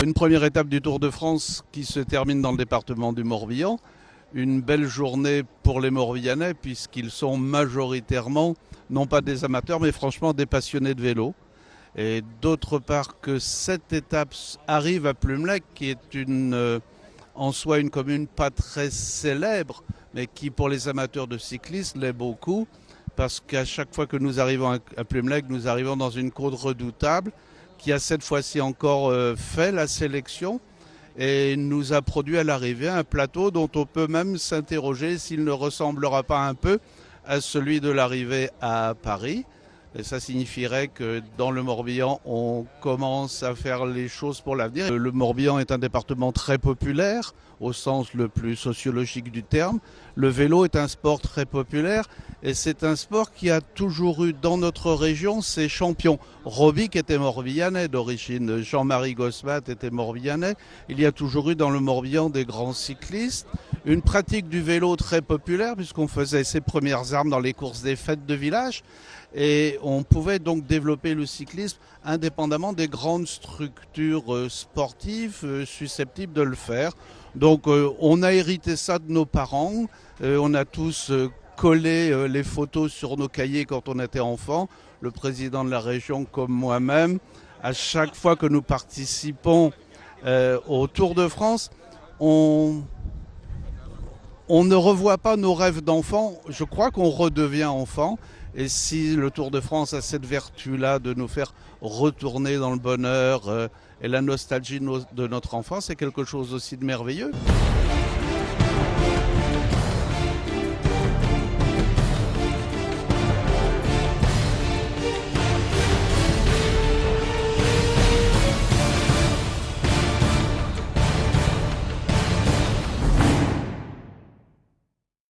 Une première étape du Tour de France qui se termine dans le département du Morbihan. Une belle journée pour les Morbihanais puisqu'ils sont majoritairement, non pas des amateurs, mais franchement des passionnés de vélo. Et d'autre part que cette étape arrive à Plumelec, qui est en soi une commune pas très célèbre, mais qui pour les amateurs de cyclisme l'est beaucoup, parce qu'à chaque fois que nous arrivons à Plumelec, nous arrivons dans une côte redoutable, qui a cette fois-ci encore fait la sélection et nous a produit à l'arrivée un plateau dont on peut même s'interroger s'il ne ressemblera pas un peu à celui de l'arrivée à Paris. Et ça signifierait que dans le Morbihan, on commence à faire les choses pour l'avenir. Le Morbihan est un département très populaire, au sens le plus sociologique du terme. Le vélo est un sport très populaire et c'est un sport qui a toujours eu dans notre région ses champions. Robic était morbihanais d'origine, Jean-Marie Gosmat était morbihanais. Il y a toujours eu dans le Morbihan des grands cyclistes. Une pratique du vélo très populaire puisqu'on faisait ses premières armes dans les courses des fêtes de village. Et on pouvait donc développer le cyclisme indépendamment des grandes structures sportives susceptibles de le faire. Donc on a hérité ça de nos parents, on a tous collé les photos sur nos cahiers quand on était enfant, le président de la région comme moi-même. À chaque fois que nous participons au Tour de France, on ne revoit pas nos rêves d'enfant, je crois qu'on redevient enfant. Et si le Tour de France a cette vertu-là de nous faire retourner dans le bonheur et la nostalgie de notre enfance, c'est quelque chose aussi de merveilleux.